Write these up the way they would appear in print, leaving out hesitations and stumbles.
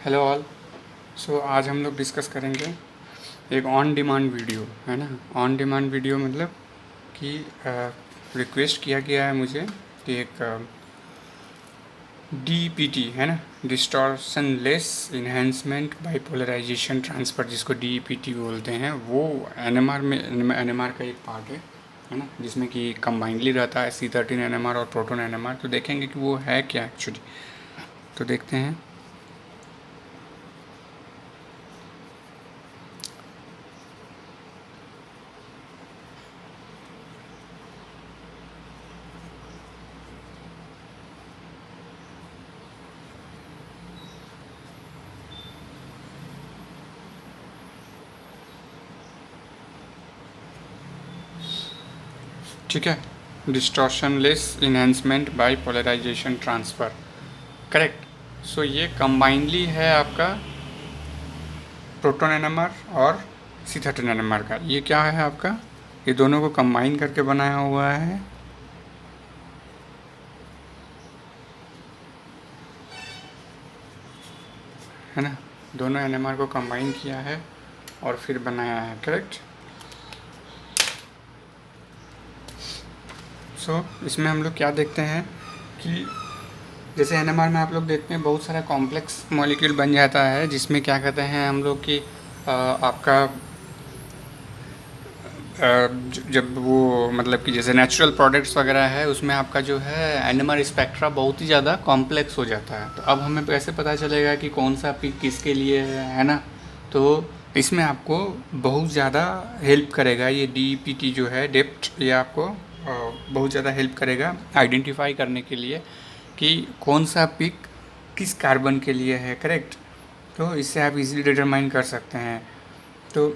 Hello all. सो आज हम लोग डिस्कस करेंगे एक ऑन डिमांड वीडियो, है ना। ऑन डिमांड वीडियो मतलब कि रिक्वेस्ट किया गया है मुझे कि एक DEPT, है ना, distortion less enhancement by polarisation transfer, जिसको DEPT बोलते हैं, वो NMR में NMR का एक पार्ट है ना, जिसमें कि कंबाइंडली रहता है C13 NMR और प्रोटोन NMR। तो देखेंगे कि वो है क्या एक्चुअली। तो देखते हैं। ठीक है, distortion less enhancement by polarisation transfer, correct. So ये कंबाइनली है आपका प्रोटोन एनएमआर और C13 एनएमआर का। ये क्या है आपका, ये दोनों को कंबाइन करके बनाया हुआ है ना। दोनों एनएमआर को कंबाइन किया है और फिर बनाया है, करेक्ट। सो इसमें हम लोग क्या देखते हैं कि जैसे एनएमआर में आप लोग देखते हैं बहुत सारा कॉम्प्लेक्स मॉलिक्यूल बन जाता है, जिसमें क्या कहते हैं हम लोग कि आपका जब वो मतलब कि जैसे नेचुरल प्रोडक्ट्स वगैरह है, उसमें आपका जो है एनएमआर स्पेक्ट्रा बहुत ही ज़्यादा कॉम्प्लेक्स हो जाता है। तो अब हमें कैसे पता चलेगा कि कौन सा पिक किसके लिए है ना। तो इसमें आपको बहुत ज़्यादा हेल्प करेगा ये DEPT जो है डेप्थ, ये आपको बहुत ज़्यादा हेल्प करेगा आइडेंटिफाई करने के लिए कि कौन सा पिक किस कार्बन के लिए है, करेक्ट। तो इससे आप इजीली डिटरमाइन कर सकते हैं। तो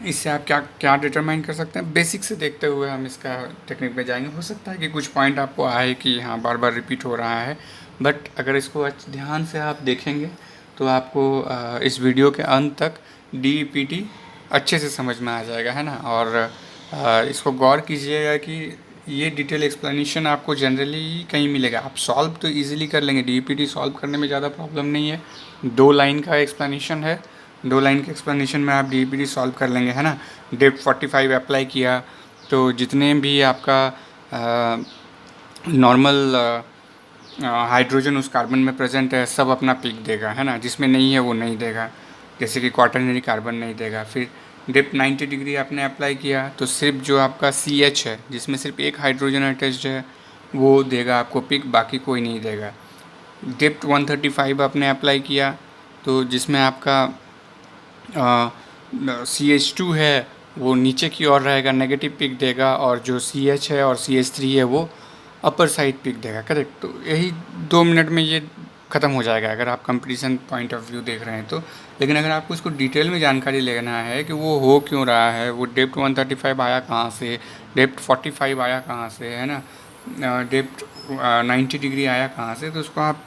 इससे आप क्या क्या डिटरमाइन कर सकते हैं, बेसिक से देखते हुए हम इसका टेक्निक में जाएंगे। हो सकता है कि कुछ पॉइंट आपको आए कि हाँ बार बार रिपीट हो रहा है, बट अगर इसको ध्यान से आप देखेंगे तो आपको इस वीडियो के अंत तक DEPT अच्छे से समझ में आ जाएगा, है ना। और इसको गौर कीजिएगा कि ये डिटेल एक्सप्लेनेशन आपको जनरली कहीं मिलेगा। आप सॉल्व तो इजीली कर लेंगे, DEPT सॉल्व करने में ज़्यादा प्रॉब्लम नहीं है। 2 लाइन का एक्सप्लेनेशन है, 2 लाइन के एक्सप्लेनेशन में आप DEPT सॉल्व कर लेंगे, है ना। डेप्थ 45 अप्लाई किया तो जितने भी आपका नॉर्मल हाइड्रोजन उस कार्बन में प्रेजेंट है सब अपना पिक देगा, है ना। जिसमें नहीं है वो नहीं देगा, जैसे कि क्वाटरनरी कार्बन नहीं देगा। फिर डेप्थ 90 डिग्री आपने अप्लाई किया तो सिर्फ जो आपका CH है, जिसमें सिर्फ एक हाइड्रोजन अटैच्ड है, वो देगा आपको पिक, बाकी कोई नहीं देगा। डेप्थ 135 आपने अप्लाई किया तो जिसमें आपका CH2 है वो नीचे की ओर रहेगा, नेगेटिव पिक देगा, और जो CH है और CH3 है वो अपर साइड पिक देगा, करेक्ट। तो यही 2 मिनट में ये ख़त्म हो जाएगा अगर आप कंपटीशन पॉइंट ऑफ व्यू देख रहे हैं तो। लेकिन अगर आपको इसको डिटेल में जानकारी लेना है कि वो हो क्यों रहा है, वो डेप्थ 135 आया कहाँ से, डेप्थ 45 आया कहाँ से, है ना, डेप्थ 90 डिग्री आया कहाँ से, तो उसको आप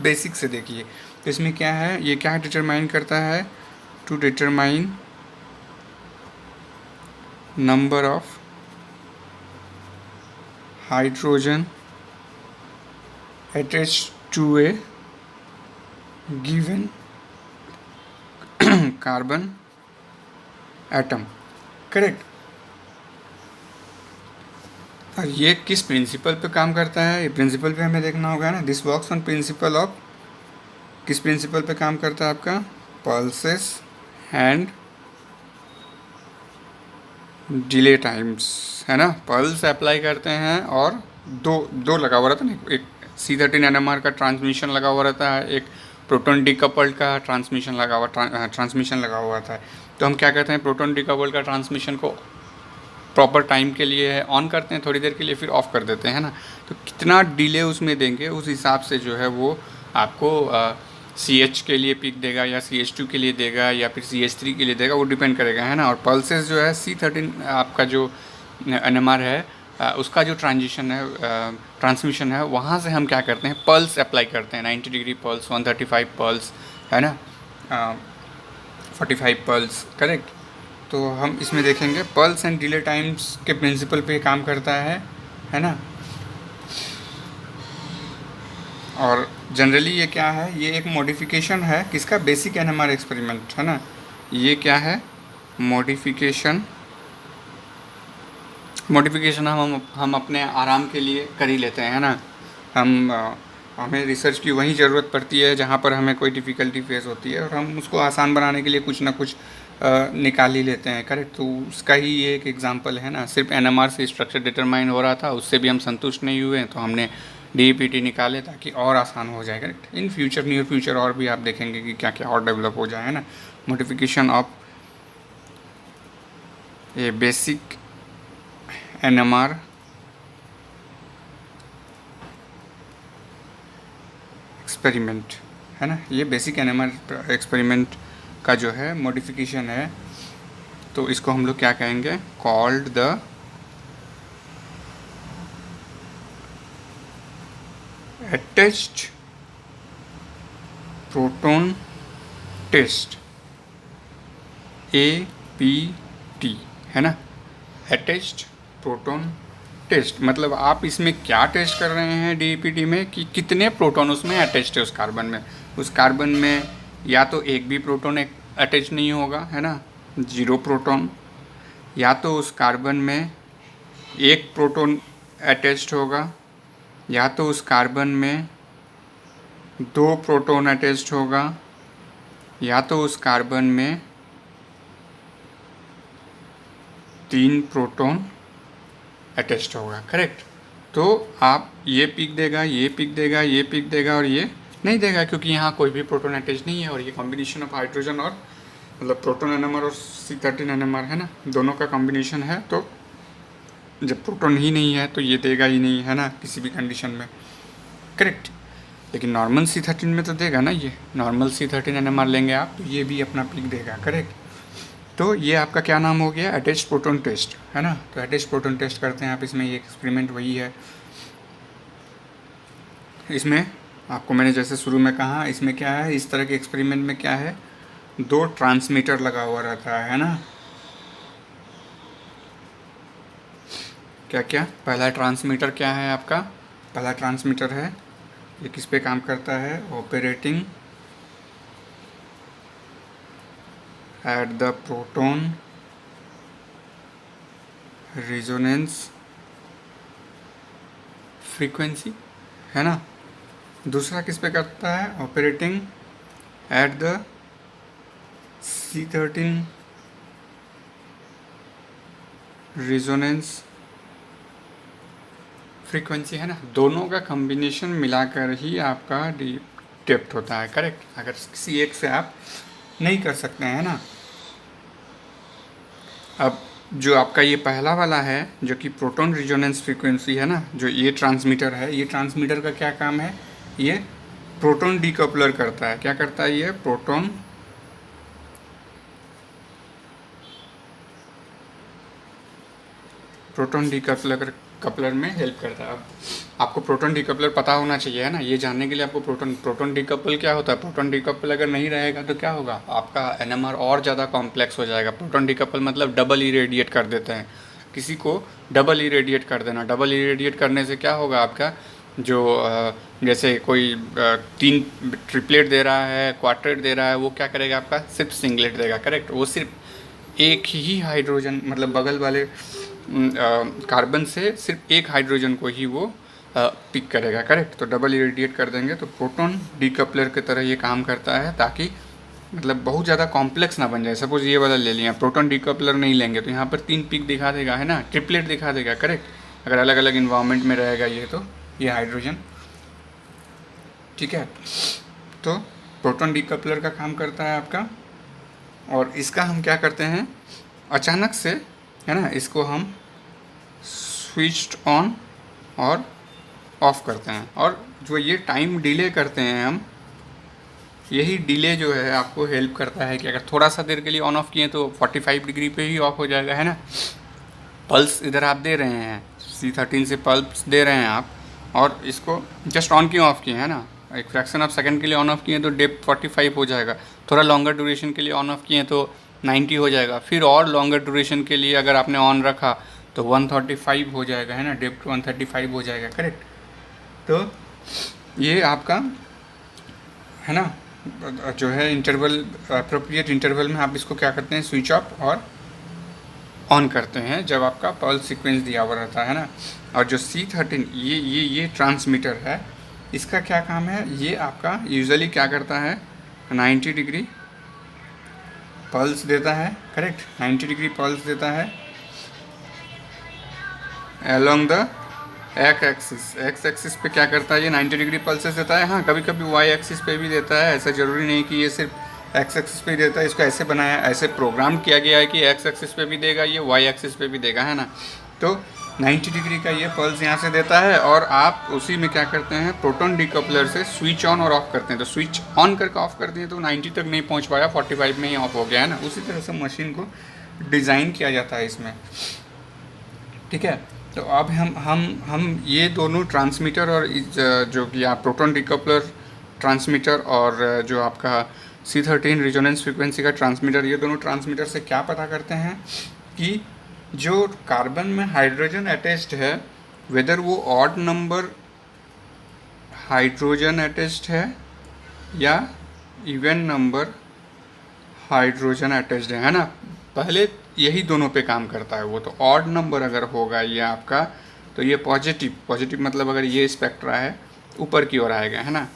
बेसिक से देखिए। तो इसमें क्या है, ये क्या डिटरमाइन करता है, to determine number of hydrogen attached to a given carbon atom, correct. और ये किस प्रिंसिपल पे काम करता है, ये प्रिंसिपल पे हमें देखना होगा ना। This works on principle of, किस प्रिंसिपल पे काम करता है आपका, पल्सेस एंड डिले टाइम्स, है ना। पल्स अप्लाई करते हैं और दो दो लगा हुआ रहता है ना, एक C13 NMR का ट्रांसमिशन लगा हुआ रहता है, एक प्रोटॉन डिकपल्ड का ट्रांसमिशन लगा हुआ था। तो हम क्या करते हैं, प्रोटॉन डिकपल्ड का ट्रांसमिशन को प्रॉपर टाइम के लिए ऑन करते हैं, थोड़ी देर के लिए, फिर ऑफ कर देते हैं ना। तो कितना डिले उसमें देंगे उस हिसाब से जो है वो आपको CH के लिए पिक देगा या CH2 के लिए देगा या फिर CH3 के लिए देगा, वो डिपेंड करेगा, है ना। और पल्सेस जो है C13 आपका जो NMR है उसका जो ट्रांसमिशन है, वहाँ से हम क्या करते हैं, पल्स अप्लाई करते हैं। 90 डिग्री पल्स, 135 पल्स, है ना, 45 पल्स, करेक्ट। तो हम इसमें देखेंगे पल्स एंड डिले टाइम्स के प्रिंसिपल पे काम करता है ना। और जनरली ये क्या है, ये एक मॉडिफिकेशन है किसका, बेसिक एनएमआर एक्सपेरिमेंट है ना। ये क्या है, मॉडिफिकेशन हम अपने आराम के लिए कर ही लेते हैं, है ना। हमें रिसर्च की वही ज़रूरत पड़ती है जहाँ पर हमें कोई डिफ़िकल्टी फेस होती है, और हम उसको आसान बनाने के लिए कुछ ना कुछ निकाल ही लेते हैं, करेक्ट। तो उसका ही ये एक एग्जांपल है ना। सिर्फ एनएमआर से स्ट्रक्चर डिटरमाइन हो रहा था, उससे भी हम संतुष्ट नहीं हुए, तो हमने डीईपीटी निकाले ताकि और आसान हो जाए, correct. In future, near future और भी आप देखेंगे कि क्या क्या और डेवलप हो जाए, है ना। Modification of A basic NMR experiment, है ना। ये बेसिक एनएमआर एक्सपेरिमेंट का जो है मॉडिफिकेशन है, तो इसको हम लोग क्या कहेंगे, called the attached proton test, APT, है ना। अटैच्ड प्रोटॉन टेस्ट मतलब आप इसमें क्या टेस्ट कर रहे हैं डीईपीटी में, कि कितने प्रोटॉन उसमें अटैच्ड है उस कार्बन में। उस कार्बन में या तो एक भी प्रोटॉन अटैच नहीं होगा, है ना, 0 प्रोटॉन, या तो उस कार्बन में एक प्रोटॉन अटैच्ड होगा, या तो उस कार्बन में 2 प्रोटॉन अटैच्ड होगा, या तो उस कार्बन में 3 प्रोटॉन अटैच्ड होगा, करेक्ट। तो आप ये पिक देगा, ये पिक देगा, ये पिक देगा, और ये नहीं देगा, क्योंकि यहाँ कोई भी प्रोटॉन अटैच नहीं है, और ये कॉम्बिनेशन ऑफ हाइड्रोजन और मतलब प्रोटॉन एनएमआर और C13 एनएमआर, है ना, दोनों का कॉम्बिनेशन है। तो जब प्रोटॉन ही नहीं है तो ये देगा ही नहीं, है ना, किसी भी कंडीशन में, करेक्ट। लेकिन नॉर्मल C13 में तो देगा ना, ये नॉर्मल C13 एनएमआर लेंगे आप तो ये भी अपना पिक देगा, करेक्ट। तो ये आपका क्या नाम हो गया, अटैच्ड प्रोटॉन टेस्ट, है ना। तो अटैच्ड प्रोटॉन टेस्ट करते हैं आप इसमें, ये एक्सपेरिमेंट वही है। इसमें आपको मैंने जैसे शुरू में कहा, इसमें क्या है, इस तरह के एक्सपेरिमेंट में क्या है, 2 ट्रांसमीटर लगा हुआ रहता है ना। क्या क्या, पहला ट्रांसमीटर क्या है आपका, पहला ट्रांसमीटर है, ये किस पे काम करता है, operating at the proton resonance frequency, है ना। दूसरा किस पे करता है, operating at the C13 resonance frequency, है ना। दोनों का कॉम्बिनेशन मिलाकर ही आपका डिटेक्ट होता है, करेक्ट। अगर किसी एक से आप नहीं कर सकते हैं ना। अब जो आपका ये पहला वाला है जो कि प्रोटॉन रेजोनेंस फ्रीक्वेंसी है ना, जो ये ट्रांसमीटर है, ये ट्रांसमीटर का क्या काम है, ये प्रोटॉन डीकपलर करता है। क्या करता है ये, प्रोटॉन कपलर में हेल्प करता है। अब आपको प्रोटॉन डीकपलर पता होना चाहिए, है ना। ये जानने के लिए आपको प्रोटॉन डीकपल क्या होता है, प्रोटॉन डीकपल अगर नहीं रहेगा तो क्या होगा, आपका एनएमआर और ज़्यादा कॉम्प्लेक्स हो जाएगा। प्रोटॉन डीकपल मतलब डबल इरेडिएट कर देते हैं, किसी को डबल इरेडिएट कर देना। डबल इरेडिएट करने से क्या होगा, आपका जो जैसे कोई 3 ट्रिपलेट दे रहा है, क्वार्टेट दे रहा है, वो क्या करेगा, आपका सिर्फ सिंगलेट देगा, करेक्ट। वो सिर्फ एक ही हाइड्रोजन मतलब बगल वाले कार्बन से सिर्फ एक हाइड्रोजन को ही वो पिक करेगा, करेक्ट। तो डबल इरेडिएट कर देंगे, तो प्रोटॉन डीकपलर की तरह ये काम करता है, ताकि मतलब बहुत ज़्यादा कॉम्प्लेक्स ना बन जाए। सपोज ये वाला ले लिया, प्रोटॉन डीकपलर नहीं लेंगे तो यहाँ पर 3 पिक दिखा देगा, है ना, ट्रिपलेट दिखा देगा, करेक्ट। अगर अलग अलग इन्वायरमेंट में रहेगा ये, तो ये हाइड्रोजन, ठीक है। तो प्रोटॉन डीकपलर का काम करता है आपका, और इसका हम क्या करते हैं, अचानक से, है ना, इसको हम स्विच्ड ऑन और ऑफ करते हैं, और जो ये टाइम डिले करते हैं हम, यही डिले जो है आपको हेल्प करता है कि अगर थोड़ा सा देर के लिए ऑन ऑफ किए तो 45 डिग्री पे ही ऑफ हो जाएगा, है ना। पल्स इधर आप दे रहे हैं, C13 से पल्स दे रहे हैं आप, और इसको जस्ट ऑन किए ऑफ किए, है ना, एक फ्रैक्शन ऑफ सेकंड के लिए ऑन ऑफ किए तो डेप्थ 45 हो जाएगा। थोड़ा लॉन्गर ड्यूरेशन के लिए ऑन ऑफ किए तो 90 हो जाएगा। फिर और लॉन्गर ड्यूरेशन के लिए अगर आपने ऑन रखा तो 135 हो जाएगा, है ना, डेप्थ 135 हो जाएगा, करेक्ट। तो ये आपका है ना, जो है इंटरवल, अप्रोप्रिएट इंटरवल में आप इसको क्या करते हैं, स्विच ऑफ और ऑन करते हैं जब आपका पल्स सीक्वेंस दिया हुआ रहता है ना। और जो C13 ये ट्रांसमीटर है, इसका क्या काम है, ये आपका यूजुअली क्या करता है, 90 डिग्री पल्स देता है, करेक्ट, 90 डिग्री पल्स देता है अलोंग द एक्स एक्सिस पे क्या करता है, ये 90 डिग्री पल्सेस देता है। हाँ, कभी कभी वाई एक्सिस पे भी देता है, ऐसा ज़रूरी नहीं कि ये सिर्फ एक्स एक्सिस पे ही देता है। इसको ऐसे बनाया, ऐसे प्रोग्राम किया गया है कि एक्स एक्सिस पे भी देगा, ये वाई एक्सिस पे भी देगा, है ना। तो 90 डिग्री का ये पल्स यहाँ से देता है और आप उसी में क्या करते हैं, प्रोटॉन डीकपलर से स्विच ऑन और ऑफ करते हैं। तो स्विच ऑन करके ऑफ कर दिए तो 90 तक नहीं पहुँच पाया, 45 में ही ऑफ हो गया, है ना। उसी तरह से मशीन को डिज़ाइन किया जाता है इसमें, ठीक है। तो अब हम ये दोनों ट्रांसमीटर और जो कि आप प्रोटॉन डीकपलर ट्रांसमीटर और जो आपका C13 रेजोनेंस फ्रीक्वेंसी का ट्रांसमीटर, ये दोनों ट्रांसमीटर से क्या पता करते हैं कि जो कार्बन में हाइड्रोजन अटैच्ड है, वेदर वो ऑड नंबर हाइड्रोजन अटैच्ड है या इवन नंबर हाइड्रोजन अटैच्ड है ना। पहले यही दोनों पे काम करता है वो। तो ऑड नंबर अगर होगा ये आपका, तो ये पॉजिटिव मतलब अगर ये स्पेक्ट्रा है ऊपर की ओर आएगा, है ना।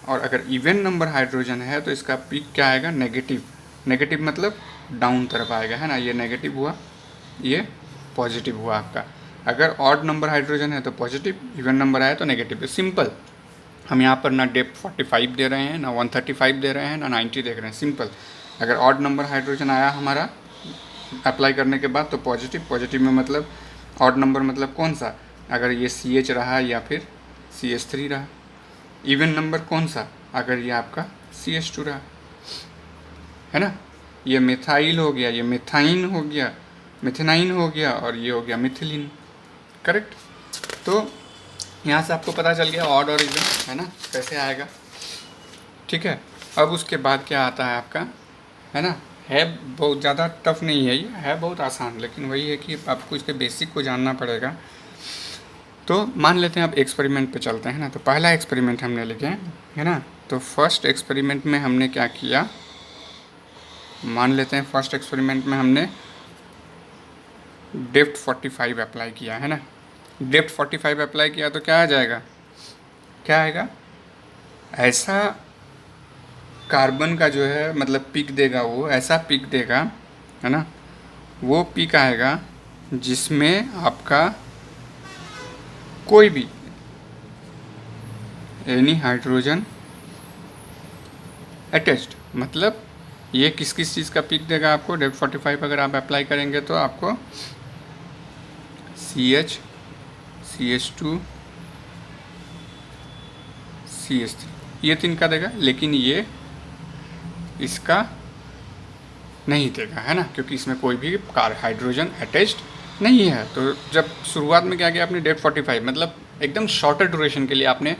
और अगर इवन नंबर हाइड्रोजन है तो इसका पीक क्या आएगा, नेगेटिव मतलब डाउन तरफ आएगा, है ना। ये नेगेटिव हुआ, ये पॉजिटिव हुआ आपका। अगर ऑड नंबर हाइड्रोजन है तो पॉजिटिव, इवन नंबर आया तो नेगेटिव। सिंपल। हम यहाँ पर ना डेप्थ 45 दे रहे हैं, ना 135 दे रहे हैं, ना 90 देख रहे हैं, सिंपल। अगर ऑड नंबर हाइड्रोजन आया हमारा अप्लाई करने के बाद तो पॉजिटिव में मतलब ऑड नंबर मतलब कौन सा, अगर ये CH रहा या फिर CH3 रहा। इवन नंबर कौन सा, अगर ये आपका CH2 रहा, है ना। ये मिथाइल हो गया, ये मिथाइन हो गया, मिथेनाइन हो गया और ये हो गया मिथिलीन, करेक्ट। तो यहाँ से आपको पता चल गया ऑड और इवन, है ना, कैसे आएगा, ठीक है। अब उसके बाद क्या आता है आपका, है ना, है बहुत ज़्यादा टफ नहीं है, ये है बहुत आसान, लेकिन वही है कि आपको इसके बेसिक को जानना पड़ेगा। तो मान लेते हैं अब एक्सपेरिमेंट पे चलते हैं ना। तो पहला एक्सपेरिमेंट हमने लिखे, है ना। तो फर्स्ट एक्सपेरिमेंट में हमने क्या किया, मान लेते हैं फर्स्ट एक्सपेरिमेंट में हमने डेप्थ 45 अप्लाई किया, है ना। डेप्थ 45 अप्लाई किया तो क्या आ जाएगा, क्या आएगा, ऐसा कार्बन का जो है मतलब पिक देगा, वो ऐसा पिक देगा, है ना। वो पिक आएगा जिसमें आपका कोई भी एनी हाइड्रोजन अटैच्ड, मतलब ये किस किस चीज़ का पिक देगा आपको, डेप्थ 45 अगर आप अप्लाई करेंगे तो आपको CH, CH2, CH3 ये 3 का देगा, लेकिन ये इसका नहीं देगा, है ना, क्योंकि इसमें कोई भी हाइड्रोजन अटैच्ड नहीं है। तो जब शुरुआत में क्या किया आपने, डेप्थ 45 मतलब एकदम शॉर्टर ड्यूरेशन के लिए आपने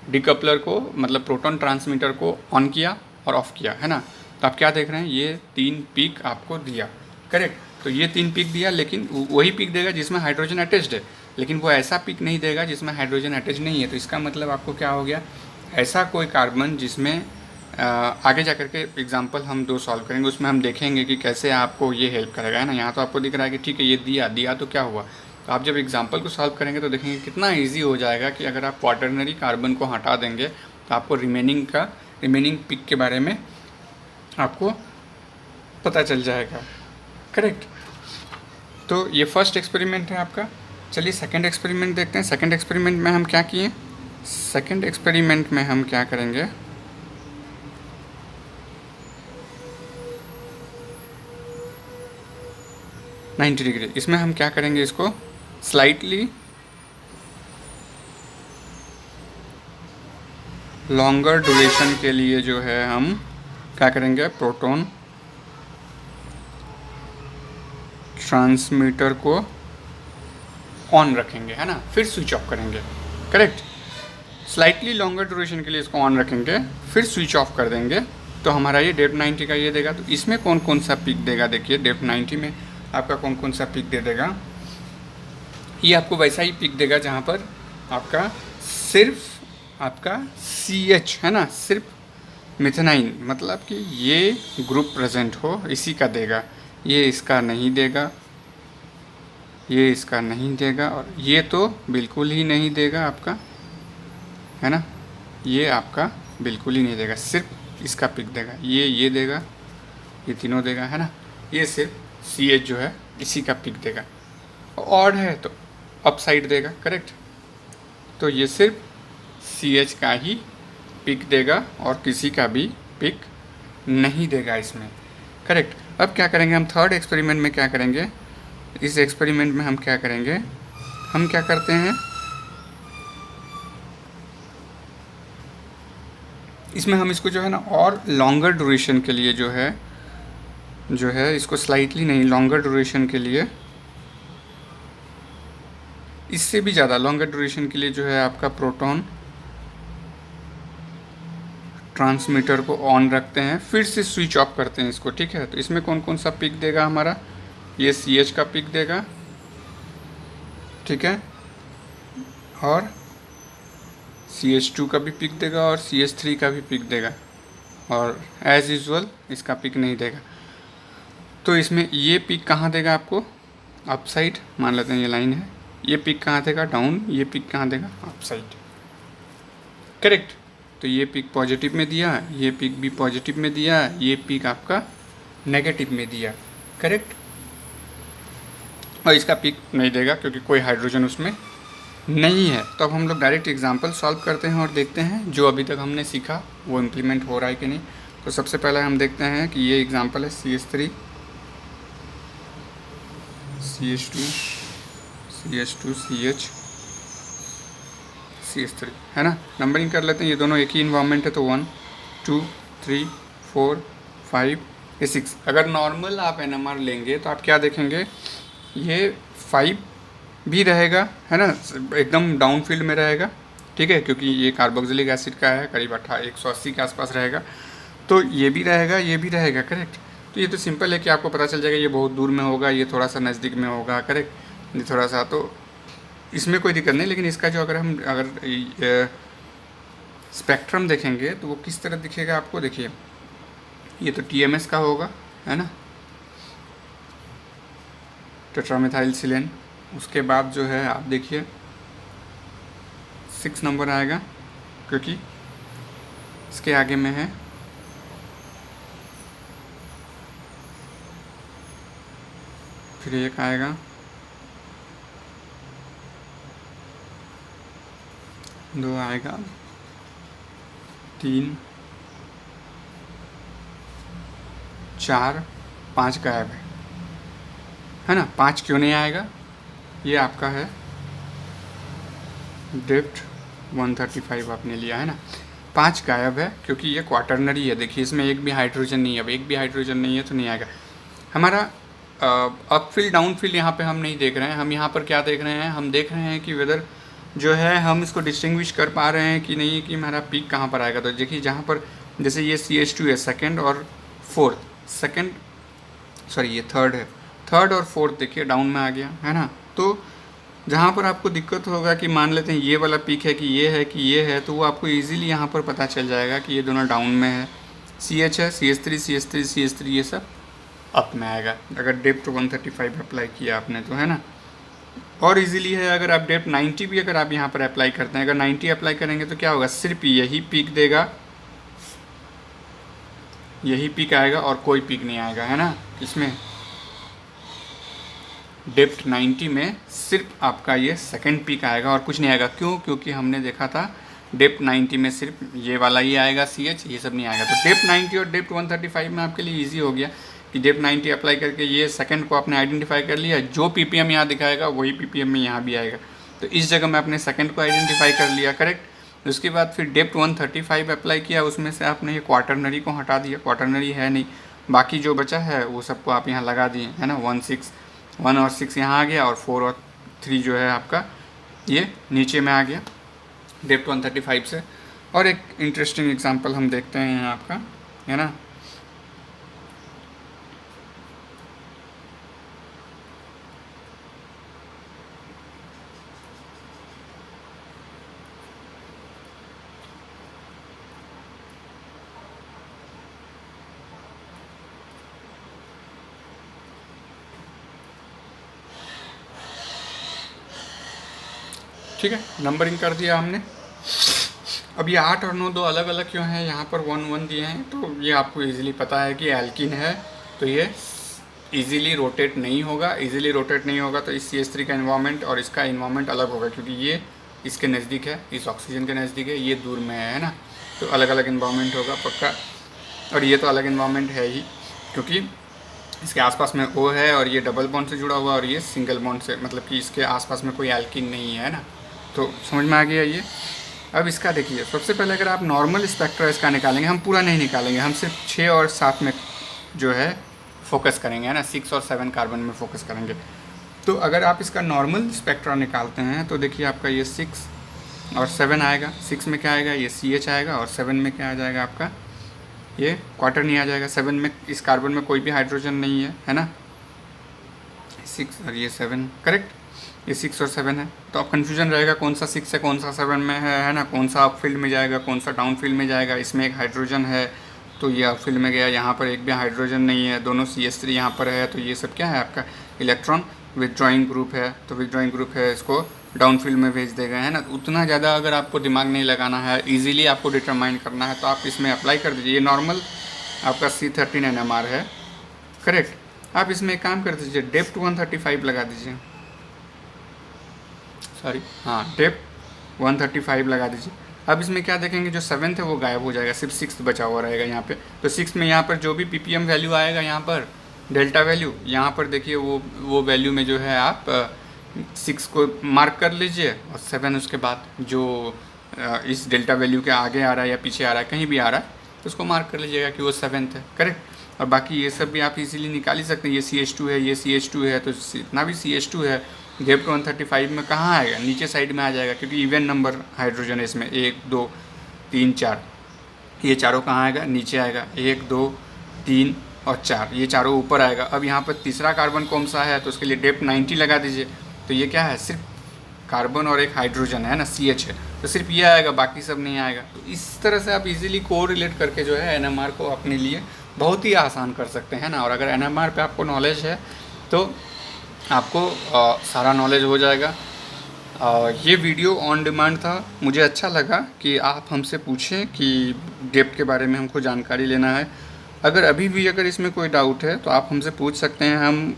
डीकपलर को मतलब प्रोटॉन ट्रांसमीटर को ऑन किया और ऑफ किया, है ना। तो आप क्या देख रहे हैं, ये 3 पीक आपको दिया, करेक्ट। तो ये 3 पीक दिया, लेकिन वही पीक देगा जिसमें हाइड्रोजन अटैच्ड है, लेकिन वो ऐसा पीक नहीं देगा जिसमें हाइड्रोजन अटैच नहीं है। तो इसका मतलब आपको क्या हो गया, ऐसा कोई कार्बन जिसमें आगे जा कर के एग्जाम्पल हम 2 सॉल्व करेंगे, उसमें हम देखेंगे कि कैसे आपको ये हेल्प करेगा, है ना। यहाँ तो आपको दिख रहा है कि ठीक है ये दिया तो क्या हुआ। तो आप जब एग्जाम्पल को सॉल्व करेंगे तो देखेंगे कितना इजी हो जाएगा कि अगर आप क्वाटरनरी कार्बन को हटा देंगे तो आपको रिमेनिंग पिक के बारे में आपको पता चल जाएगा, करेक्ट। तो ये फर्स्ट एक्सपेरिमेंट है आपका। चलिए सेकेंड एक्सपेरिमेंट देखते हैं। सेकेंड एक्सपेरिमेंट में हम क्या किए, सेकेंड एक्सपेरिमेंट में हम क्या करेंगे, नाइन्टी डिग्री, इसमें हम क्या करेंगे, इसको स्लाइटली लॉन्गर ड्यूरेशन के लिए जो है हम क्या करेंगे, प्रोटॉन ट्रांसमीटर को ऑन रखेंगे, है ना, फिर स्विच ऑफ करेंगे, करेक्ट। स्लाइटली लॉन्गर ड्यूरेशन के लिए इसको ऑन रखेंगे, फिर स्विच ऑफ कर देंगे, तो हमारा ये डेप्थ 90 का ये देगा। तो इसमें कौन कौन सा पिक देगा, देखिए डेप्थ 90 में आपका कौन कौन सा पिक दे देगा। ये आपको वैसा ही पिक देगा जहाँ पर आपका सिर्फ आपका CH है ना, सिर्फ मिथेनाइन, मतलब कि ये ग्रुप प्रेजेंट हो इसी का देगा, ये इसका नहीं देगा, ये इसका नहीं देगा, और ये तो बिल्कुल ही नहीं देगा आपका, है ना, ये आपका बिल्कुल ही नहीं देगा, सिर्फ इसका पिक देगा, ये देगा, ये तीनों देगा, है ना, ये सिर्फ CH जो है इसी का पिक देगा। ऑड है तो अप साइड देगा, करेक्ट। तो ये सिर्फ CH का ही पिक देगा और किसी का भी पिक नहीं देगा इसमें, करेक्ट। अब क्या करेंगे हम थर्ड एक्सपेरिमेंट में, क्या करेंगे इस एक्सपेरिमेंट में, हम क्या करेंगे, हम क्या करते हैं इसमें, हम इसको जो है ना और लॉन्गर ड्यूरेशन के लिए जो है इसको स्लाइटली नहीं, लॉन्गर ड्यूरेशन के लिए, इससे भी ज़्यादा लॉन्गर ड्यूरेशन के लिए जो है आपका प्रोटॉन ट्रांसमीटर को ऑन रखते हैं, फिर से स्विच ऑफ करते हैं इसको, ठीक है। तो इसमें कौन कौन सा पिक देगा हमारा, ये CH का पिक देगा, ठीक है, और CH2 का भी पिक देगा और CH3 का भी पिक देगा, और एज यूजुअल इसका पिक नहीं देगा। तो इसमें ये पिक कहाँ देगा आपको, अप साइड, मान लेते हैं ये लाइन है, ये पिक कहाँ देगा, डाउन, ये पिक कहाँ देगा, अप साइड, करेक्ट। तो ये पिक पॉजिटिव में दिया, ये पिक भी पॉजिटिव में दिया, ये पिक आपका नेगेटिव में दिया, करेक्ट। और इसका पिक नहीं देगा क्योंकि कोई हाइड्रोजन उसमें नहीं है। तो अब हम लोग डायरेक्ट एग्जांपल सॉल्व करते हैं और देखते हैं जो अभी तक हमने सीखा वो इम्प्लीमेंट हो रहा है कि नहीं। तो सबसे पहले हम देखते हैं कि ये एग्जांपल है CH3 CH2 CH2 CH CH3, है ना। नंबरिंग कर लेते हैं, ये दोनों एक ही इन्वायरमेंट है तो 1 2 3 4 5 ये 6। अगर नॉर्मल आप NMR लेंगे तो आप क्या देखेंगे, ये 5 भी रहेगा, है ना, एकदम डाउन फील्ड में रहेगा, ठीक है, क्योंकि ये कार्बोक्सिलिक एसिड का है, करीब 180 के आसपास रहेगा। तो ये भी रहेगा, ये भी रहेगा, करेक्ट। तो ये तो सिंपल है कि आपको पता चल जाएगा ये बहुत दूर में होगा, ये थोड़ा सा नज़दीक में होगा, करेक्ट, ये थोड़ा सा, तो इसमें कोई दिक्कत नहीं। लेकिन इसका जो अगर स्पेक्ट्रम देखेंगे तो वो किस तरह दिखेगा आपको, देखिए ये तो TMS का होगा, है ना, टेट्रामेथाइलसिलेन। उसके बाद जो है आप देखिए 6 नंबर आएगा क्योंकि इसके आगे में है, फिर एक आएगा, 2 आएगा, 3 4 5 गायब है ना। 5 क्यों नहीं आएगा, ये आपका है डेप्थ 135 आपने लिया है ना। 5 गायब है क्योंकि ये क्वाटरनरी है, देखिए इसमें एक भी हाइड्रोजन नहीं है, अब एक भी हाइड्रोजन नहीं है तो नहीं आएगा। हमारा अप फील्ड डाउन फील्ड यहाँ पे हम नहीं देख रहे हैं, हम यहाँ पर क्या देख रहे हैं, हम देख रहे हैं कि वेदर जो है हम इसको डिस्टिंग्विश कर पा रहे हैं कि नहीं, कि हमारा पीक कहाँ पर आएगा। तो देखिए जहाँ पर जैसे ये CH2 है सेकंड और फोर्थ, सेकंड सॉरी ये थर्ड है, थर्ड और फोर्थ देखिए डाउन में आ गया, है ना। तो जहाँ पर आपको दिक्कत होगा कि मान लेते हैं ये वाला पीक है कि ये है कि ये है, तो वो आपको इजीली यहाँ पर पता चल जाएगा कि ये दोनों डाउन में है। CH है, CH3 ये सब अप में आएगा अगर डेप्थ 135 अप्लाई किया आपने तो, है ना। और इजीली है अगर आप डेप्थ 90 भी अगर आप यहाँ पर अप्लाई करते हैं, अगर 90 अप्लाई करेंगे तो क्या होगा, सिर्फ यही पीक देगा, यही पीक आएगा और कोई पीक नहीं आएगा, है ना। इसमें डेप्थ 90 में सिर्फ आपका ये सेकंड पीक आएगा और कुछ नहीं आएगा। क्यों, क्योंकि हमने देखा था डेप्थ 90 में सिर्फ ये वाला ही आएगा CH, ये सब नहीं आएगा। तो डेप्थ 90 और डेप्थ 135 में आपके लिए इजी हो गया कि डेप्थ 90 अप्लाई करके ये सेकंड को आपने आइडेंटिफाई कर लिया, जो PPM यहाँ दिखाएगा वही PPM में यहाँ भी आएगा। तो इस जगह में आपने सेकंड को आइडेंटिफाई कर लिया, करेक्ट। उसके बाद फिर डेप्थ 135 अप्लाई किया, उसमें से आपने ये क्वाटरनरी को हटा दिया, क्वाटरनरी है नहीं, बाकी जो बचा है वो सबको आप यहाँ लगा दिए, है ना। 1 और 6 यहाँ आ गया और 4 और 3 जो है आपका ये नीचे में आ गया डेप्थ 135 से। और एक इंटरेस्टिंग एग्जांपल हम देखते हैं यहाँ आपका, है ना। ठीक है, नंबरिंग कर दिया हमने। अब ये 8 और 9 दो अलग अलग क्यों हैं, यहाँ पर 1 1 दिए हैं, तो ये आपको इजीली पता है कि एल्कीन है तो ये इजीली रोटेट नहीं होगा। इजीली रोटेट नहीं होगा तो इस CH3 का इन्वायरमेंट और इसका इन्वायरमेंट अलग होगा, क्योंकि ये इसके नज़दीक है, इस ऑक्सीजन के नज़दीक है, ये दूर में है ना, तो अलग अलग इन्वायरमेंट होगा पक्का। और ये तो अलग इन्वायरमेंट है ही, क्योंकि इसके आसपास में O है और ये डबल बॉन्ड से जुड़ा हुआ और ये सिंगल बॉन्ड से, मतलब कि इसके आसपास में कोई एल्कीन नहीं है ना। तो समझ में आ गया ये। अब इसका देखिए, सबसे पहले अगर आप नॉर्मल स्पेक्ट्रा इसका निकालेंगे, हम पूरा नहीं निकालेंगे, हम सिर्फ 6 और 7 में जो है फोकस करेंगे, है ना, 6 और 7 कार्बन में फोकस करेंगे। तो अगर आप इसका नॉर्मल स्पेक्ट्रा निकालते हैं तो देखिए आपका ये 6 और 7 आएगा। 6 में क्या आएगा, ये CH आएगा, और 7 में क्या आ जाएगा आपका, ये क्वार्टर नहीं आ जाएगा। 7 में इस कार्बन में कोई भी हाइड्रोजन नहीं है ना। 6 और ये 7, करेक्ट, ये 6 और 7 है। तो अब कन्फ्यूजन रहेगा कौन सा 6 है कौन सा 7 में है ना, कौन सा अप फील्ड में जाएगा कौन सा डाउन फील्ड में जाएगा। इसमें एक हाइड्रोजन है तो ये अप फील्ड में गया, यहाँ पर एक भी हाइड्रोजन नहीं है, दोनों CH3 यहाँ पर है, तो ये सब क्या है आपका इलेक्ट्रॉन विथड्रॉइंग ग्रुप है। तो विथड्रॉइंग ग्रुप है, इसको डाउन फील्ड में भेज देगा, है ना। उतना ज़्यादा अगर आपको दिमाग नहीं लगाना है, इजीली आपको डिटरमाइन करना है, तो आप इसमें अप्लाई कर दीजिए। ये नॉर्मल आपका C13 NMR है, करेक्ट। आप इसमें एक काम कर दीजिए, डेप्थ 135 लगा दीजिए, सॉरी हाँ, डेप्थ 135 लगा दीजिए। अब इसमें क्या देखेंगे, जो 7th है वो गायब हो जाएगा, सिर्फ 6th बचा हुआ रहेगा यहाँ पे। तो 6 में यहाँ पर जो भी ppm वैल्यू आएगा, यहाँ पर डेल्टा वैल्यू, यहाँ पर देखिए वो वैल्यू में जो है आप 6 को मार्क कर लीजिए, और 7 उसके बाद जो इस डेल्टा वैल्यू के आगे आ रहा है या पीछे आ रहा है, कहीं भी आ रहा है, तो उसको मार्क कर लीजिएगा कि वो 7th है, करेक्ट। और बाकी ये सब भी आप इजीली निकाल ही सकते हैं। ये CH2 है, ये CH2 है, तो इतना भी CH2 है, डेप्थ 135 में कहाँ आएगा, नीचे साइड में आ जाएगा, क्योंकि इवन नंबर हाइड्रोजन है इसमें, 1 2 3 4, ये चारों कहाँ आएगा, नीचे आएगा, 1 2 3 और 4, ये चारों ऊपर आएगा। अब यहाँ पर तीसरा कार्बन कौन सा है, तो उसके लिए डेप्थ 90 लगा दीजिए। तो ये क्या है, सिर्फ कार्बन और एक हाइड्रोजन है ना, CH है, तो सिर्फ ये आएगा, बाकी सब नहीं आएगा। तो इस तरह से आप इजीली को रिलेट करके जो है NMR को अपने लिए बहुत ही आसान कर सकते हैं ना। और अगर NMR पे आपको नॉलेज है तो आपको सारा नॉलेज हो जाएगा। ये वीडियो ऑन डिमांड था, मुझे अच्छा लगा कि आप हमसे पूछें कि डेप्थ के बारे में हमको जानकारी लेना है। अगर अभी भी अगर इसमें कोई डाउट है तो आप हमसे पूछ सकते हैं। हम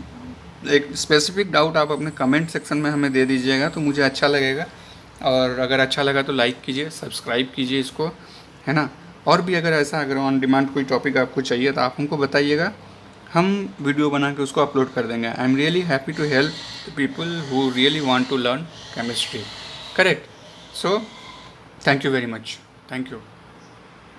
एक स्पेसिफिक डाउट आप अपने कमेंट सेक्शन में हमें दे दीजिएगा, तो मुझे अच्छा लगेगा। और अगर अच्छा लगा तो लाइक कीजिए, सब्सक्राइब कीजिए इसको, है ना। और भी अगर ऑन डिमांड कोई टॉपिक आपको चाहिए तो आप हमको बताइएगा, हम वीडियो बना के उसको अपलोड कर देंगे। I am really happy to help people who really want to learn chemistry, correct. So thank you very much, thank you.